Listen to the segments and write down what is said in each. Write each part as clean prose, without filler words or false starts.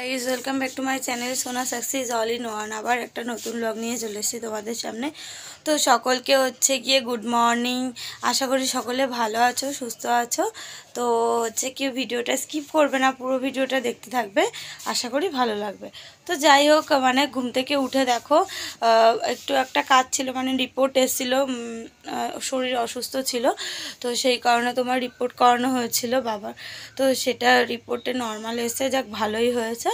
Guys welcome back to my channel সোনা success all in one. আবার একটা নতুন ব্লগ নিয়ে চলে এসেছি তোমাদের সামনে। তো সকলকে হচ্ছে গিয়ে গুড মর্নিং। আশা করি সকলে ভালো আছো, সুস্থ আছো। তো হচ্ছে কি ভিডিওটা স্কিপ করবে না, পুরো ভিডিওটা দেখতে থাকবে, আশা করি ভালো লাগবে। তো যাই হোক, মানে ঘুম থেকে উঠে দেখো একটু একটা কাজ ছিল, মানে রিপোর্ট এসেছিল, শরীর অসুস্থ ছিল, তো সেই কারণে তোমার রিপোর্ট করানো হয়েছিল বাবার। তো সেটা রিপোর্টে নর্মাল এসে যাক, ভালোই হয়েছে।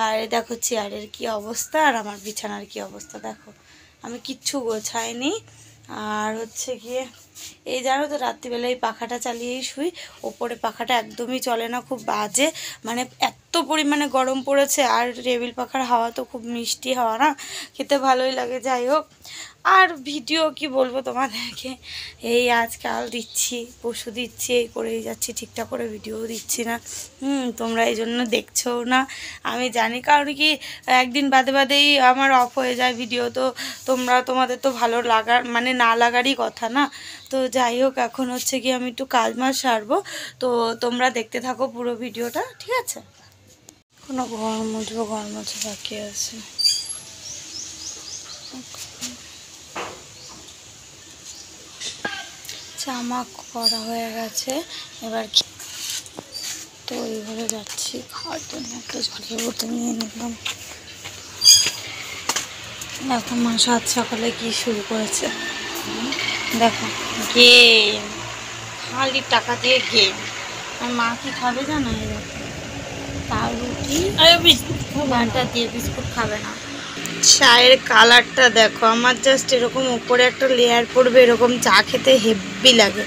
আর দেখো চেয়ারের কি অবস্থা আর আমার বিছানার কি অবস্থা দেখো, আমি কিচ্ছু গোছাইনি। আর হচ্ছে গিয়ে এই জানো তো, রাত্রিবেলা এই পাখাটা চালিয়েই শুই। ওপরে পাখাটা একদমই চলে না, খুব বাজে, মানে এত পরিমাণে গরম পড়েছে। আর টেবিল পাখার হাওয়া তো খুব মিষ্টি হাওয়া না, খেতে ভালোই লাগে। যাই হোক, আর ভিডিও কি বলবো তোমাদেরকে, এই আজকাল দিচ্ছি, পরশু দিচ্ছি, এই করেই যাচ্ছি, ঠিকঠাক করে ভিডিও দিচ্ছি না। তোমরা এই জন্য দেখছো না, আমি জানি, কারণ কি একদিন বাদে বাদেই আমার অফ হয়ে যায় ভিডিও। তো তোমাদের তো ভালো লাগার, মানে না লাগারই কথা না। তো যাই হোক, এখন হচ্ছে কি আমি একটু কাজ মাছ সারবো, তো তোমরা দেখতে থাকো পুরো ভিডিওটা, ঠিক আছে? কোনো ঘর মুছবো বাকি আছে। জামা করা হয়ে গেছে, এবার তো এইভাবে যাচ্ছি খাওয়ার জন্য। একটা জলের বোতল নিয়ে নিলাম। দেখো মা সাত সকালে কি শুরু করেছে, দেখো গেম, খালি টাকা দিয়ে গেম। আর মা কি খাবে জানো, এই দেখো তার রুটি ঘন্টা দিয়ে, বিস্কুট খাবে না। চায়ের কালারটা দেখো, আমার জাস্ট এরকম উপরে একটা লেয়ার পড়বে, এরকম চা খেতে হেভি লাগে,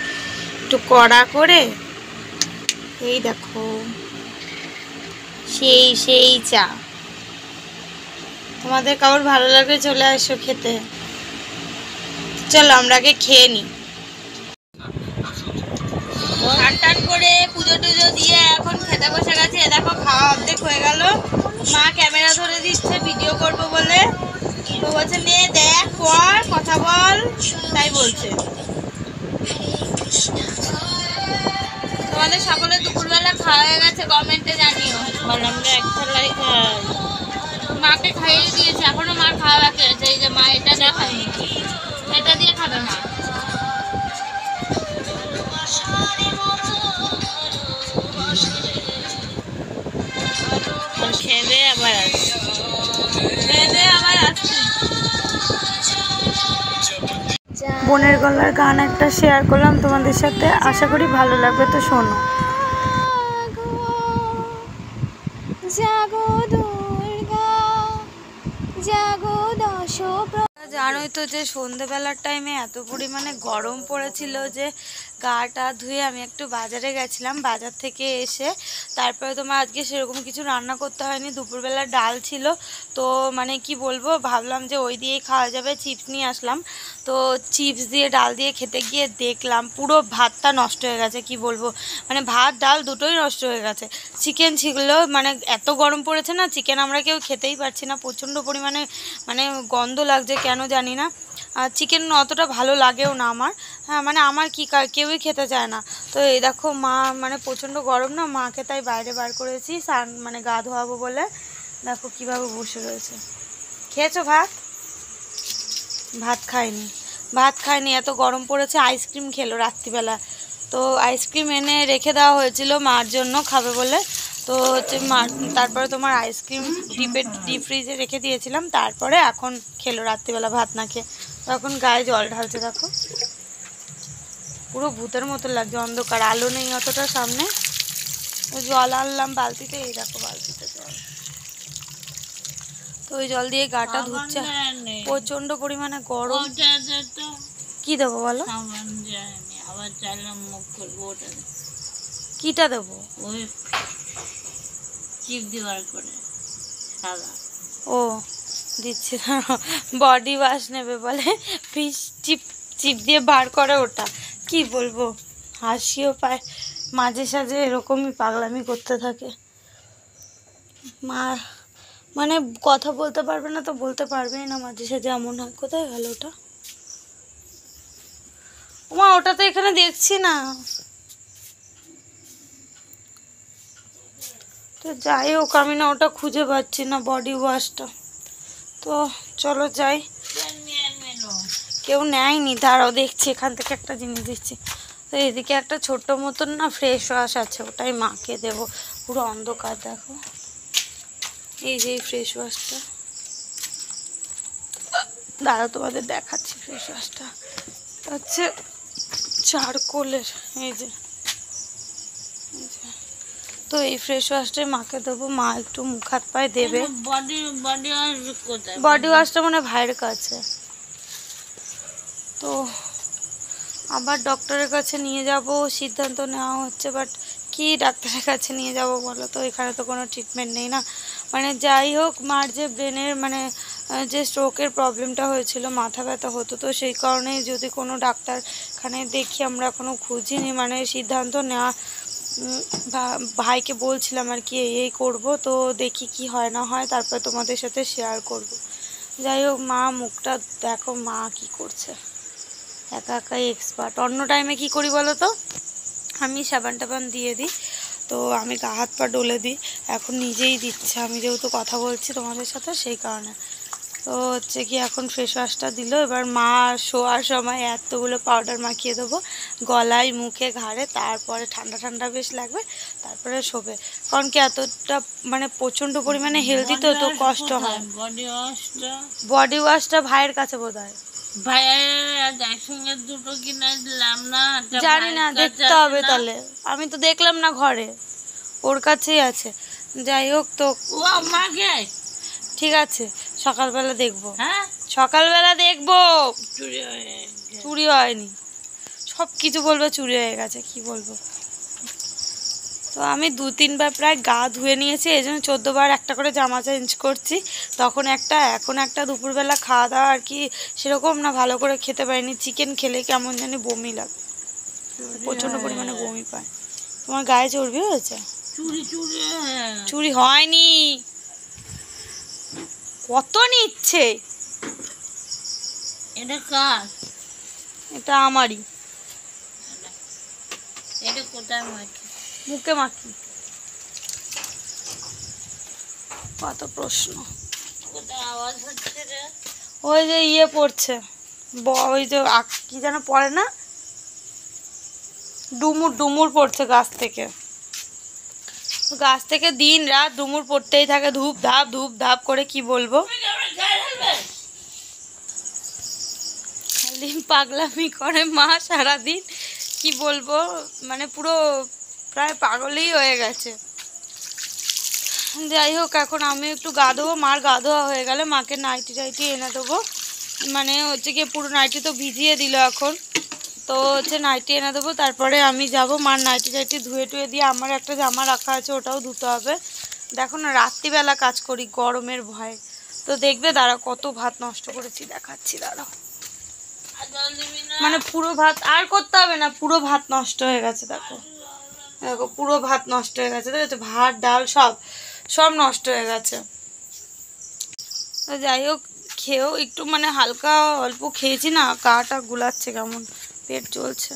একটু কড়া করে। এই দেখো সেই চা। তোমাদের কারোর ভালো লাগলে চলে আসো খেতে। চলো আমরা আগে খেয়ে নিই। টান করে পুজো টুজো দিয়ে এখন খেতে বসে গেছে। দেখো খাওয়া অর্ধেক হয়ে গেল, মা ক্যামেরা ধরে দিচ্ছে ভিডিও করব বলে। তো বলছে নে দেখ, পর কথা বল, তাই বলছে। তোমাদের সকলে দুপুরবেলা খাওয়া হয়ে গেছে, কমেন্টে জানিও। আমরা এক থালাই খাই, মাকে খাইয়ে দিয়েছে, এখনো মার খাওয়া বাকি আছে। এই যে মা এটা দিয়ে খাইনি, এটা দিয়ে খাবে মা। খেয়ে আবার আসছি, বোনের গলার গান একটা শেয়ার করলাম তোমাদের সাথে, আশা করি ভালো লাগবে। তো শোনো। জাগো দুর্গা জাগো দশ। জানোই তো যে সন্ধেবেলার টাইমে এত পরিমাণে গরম পড়েছিল যে গাটা ধুয়ে আমি একটু বাজারে গেছিলাম। বাজার থেকে এসে তারপরে তোমার আজকে সেরকম কিছু রান্না করতে হয়নি, দুপুরবেলা ডাল ছিল। তো মানে কি বলবো, ভাবলাম যে ওই দিয়েই খাওয়া যাবে, চিপস নিয়ে আসলাম। তো চিপস দিয়ে ডাল দিয়ে খেতে গিয়ে দেখলাম পুরো ভাতটা নষ্ট হয়ে গেছে। কি বলবো, মানে ভাত ডাল দুটোই নষ্ট হয়ে গেছে। চিকেন ছিল, মানে এত গরম পড়েছে না, চিকেন আমরা কেউ খেতেই পারছি না, প্রচণ্ড পরিমাণে মানে গন্ধ লাগছে, কেন জানি না। আর চিকেন অতটা ভালো লাগেও না আমার, হ্যাঁ মানে আমার কি কেউই খেতে চায় না। তো এই দেখো মা, মানে প্রচণ্ড গরম না, মাকে তাই বাইরে বার করেছি স্নান, মানে গা ধোয়াবো বলে। দেখো কীভাবে বসে রয়েছে। খেয়েছো ভাত? ভাত খায়নি, এত গরম পড়েছে। আইসক্রিম খেলো রাত্রিবেলা, তো আইসক্রিম এনে রেখে দেওয়া হয়েছিল মার জন্য খাবে বলে। তো হচ্ছে মা, তারপরে তোমার আইসক্রিম ডিপ ফ্রিজে রেখে দিয়েছিলাম, তারপরে এখন খেলো রাত্রিবেলা ভাত না খেয়ে। তখন গায়ে জল ঢালছে, দেখো পুরো ভূতের মতো লাগছে, অন্ধকার, আলো নেই অতটা সামনে। জল আনলাম বালতিতে, এই দেখো বালতিতে জল, তো ওই জল দিয়ে গাটা ধুচ্ছে। প্রচন্ড পরিমাণে গরম। কি দেবো বলো? কিটা দেবো? ও দিচ্ছি, বডি ওয়াশ নেবে বলে, ফিশ চিপ দিয়ে বার করে ওটা। কি বলবো, হাসিও পায়, মাঝে সাঝে এরকমই পাগলামি করতে থাকে। মা মানে কথা বলতে পারবে না তো বলতে পারবেই না, মাঝে সাঝে এমন হয়। কোথায় গেল ওটা? মা ওটা তো এখানে দেখছি না। তো তো যাই হোক, আমি না ওটা খুঁজে পাচ্ছি না বডি ওয়াশটা। তো চলো যাই। কেউ নেয়নি, দাঁড়াও দেখছি, এখান থেকে একটা জিনিস দিচ্ছি। তো এদিকে একটা ছোট্ট মতন না ফ্রেশ ওয়াশ আছে, ওটাই মাকে দেবো। পুরো অন্ধকার দেখো, এই যে ফ্রেশ ওয়াশটা, দাঁড়াও তোমাদের দেখাচ্ছি। ফ্রেশ ওয়াশটা হচ্ছে চারকোলের, এই যে। তো এই ফ্রেশ ওয়াশটাই মাকে দেবো, মা একটু মুখ হাত পায়ে দেবে। বডি ওয়াশটা মানে ভাইয়ের কাছে। তো আবার ডক্টরের কাছে নিয়ে যাব সিদ্ধান্ত নেওয়া হচ্ছে, বাট কি ডাক্তারের কাছে নিয়ে যাব বলো তো, এখানে তো কোনো ট্রিটমেন্ট নেই না। মানে যাই হোক, মার যে ব্রেনের মানে যে স্ট্রোকের প্রবলেমটা হয়েছিল, মাথা ব্যথা হতো, তো সেই কারণেই যদি কোনো ডাক্তারখানে দেখি, আমরা এখনও খুঁজিনি, মানে সিদ্ধান্ত নেওয়া। ভাইকে বলছিলাম আর কি এই করবো, তো দেখি কি হয় না হয়, তারপর তোমাদের সাথে শেয়ার করব। যাই হোক, মা মুখটা দেখো, মা কি করছে, একা একাই এক্সপার্ট। অন্য টাইমে কি করি বলো তো, আমি সাবান টাবান দিয়ে দিই, তো আমি গা হাত পা ডলে দিই। এখন নিজেই দিচ্ছে, আমি যেহেতু কথা বলছি তোমাদের সাথে, সেই কারণে। তো হচ্ছে কি, এখন ফেস ওয়াশটা দিল। এবার মা শোয়ার সময় এতগুলো পাউডার মাখিয়ে দেবো গলায়, মুখে, ঘাড়ে, তারপরে ঠান্ডা ঠান্ডা বেশ লাগবে, তারপরে শোবে। কারণ কি, এতটা মানে প্রচণ্ড পরিমাণে হেলদি, তো তো কষ্ট হয়। বডি ওয়াশটা ভাইয়ের কাছে বোধ হয়, জানি না, দেখতে হবে তাহলে। আমি তো দেখলাম না ঘরে, ওর কাছেই আছে। যাই হোক, তো ঠিক আছে, সকালবেলা দেখবো। সকালবেলা দেখবো। চুরি হয়নি, সব কিছু বলবো চুরি হয়ে গেছে, কি বলবো। তো আমি 2-3 বার প্রায় গা ধুয়ে নিয়েছি, এই জন্য 14 বার একটা করে জামা চেঞ্জ করছি। তখন একটা, এখন একটা। দুপুরবেলা খাওয়া দাওয়া আর কি সেরকম না, ভালো করে খেতে পারিনি। চিকেন খেলে কেমন জানি বমি লাগে, প্রচণ্ড পরিমাণে বমি পায়। তোমার গায়ে চর্বি হয়েছে? চুরি হয়নি। কত নিচ্ছে? এটা কার? এটা আমারই। এটা কোথায় মাখি? মুখে মাখি। কত প্রশ্ন। কোথায় আওয়াজ হচ্ছে রে? ওই যে ইয়ে পড়ছে, ওই যে কি যেন পড়ে না, ডুমুর ডুমুর পড়ছে গাছ থেকে। গাছ থেকে দিন রাত ডুমুর পড়তেই থাকে, ধূপ ধাপ করে, কি বলবো। খালি পাগলামি করে মা সারাদিন, কি বলবো, মানে পুরো প্রায় পাগলই হয়ে গেছে। যাই হোক, এখন আমি একটু গা ধোবো, মার গা ধোয়া হয়ে গেলে মাকে নাইটি টাইটি এনে দেবো। মানে হচ্ছে কি, পুরো নাইটি তো ভিজিয়ে দিল এখন, তো হচ্ছে নাইটি এনে দেবো, তারপরে আমি যাব। মার নাইটি টাইটি ধুয়ে টুয়ে দিয়ে, আমার একটা জামা রাখা আছে, ওটাও ধুতে হবে। দেখো না, রাত্রিবেলা কাজ করি গরমের ভয়ে। তো দেখবে, দাঁড়া কত ভাত নষ্ট করেছি, দেখাচ্ছি, দাঁড়াও। মানে পুরো ভাত আর করতে হবে না, পুরো ভাত নষ্ট হয়ে গেছে। দেখো দেখো, পুরো ভাত নষ্ট হয়ে গেছে, দেখো, ভাত ডাল সব নষ্ট হয়ে গেছে। তো যাই হোক, খেয়েও একটু মানে হালকা অল্প খেয়েছি না, গাটা গুলাচ্ছে, কেমন পেট চলছে।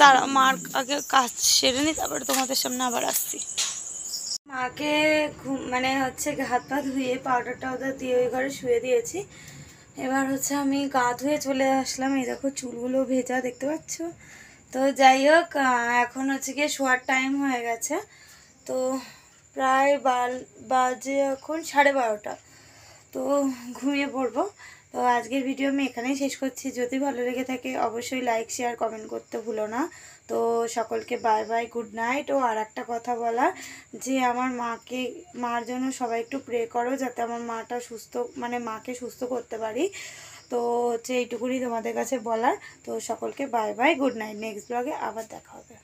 দাঁড়া, মার আগে কাজ সেরে নি, তারপরে তোমাদের সামনে আবার আসছি। মাকে মানে হচ্ছে হাত পা ধুয়ে পাউডারটা ওদের দিয়ে ওই ঘরে শুয়ে দিয়েছি। এবার হচ্ছে আমি গা ধুয়ে চলে আসলাম। এই দেখো, চুলগুলো ভেজা, দেখতে পাচ্ছ। তো যাই হোক, এখন হচ্ছে গিয়ে শোয়ার টাইম হয়ে গেছে। তো প্রায় বাজে এখন 12:30। তো ঘুমিয়ে পড়বো। তো আজকের ভিডিও আমি এখানেই শেষ করছি। যদি ভালো লেগে থাকে অবশ্যই লাইক শেয়ার কমেন্ট করতে ভুলো না। তো সকলকে বাই বাই, গুড নাইট। ও আর একটা কথা বলার, যে আমার মার জন্য সবাই একটু প্রে করো, যাতে আমার মাটা সুস্থ, মানে মাকে সুস্থ করতে পারি। তো হচ্ছে এইটুকুনি তোমাদের কাছে বলার। তো সকলকে bye bye, good night. Next ব্লগে আবার দেখা হবে।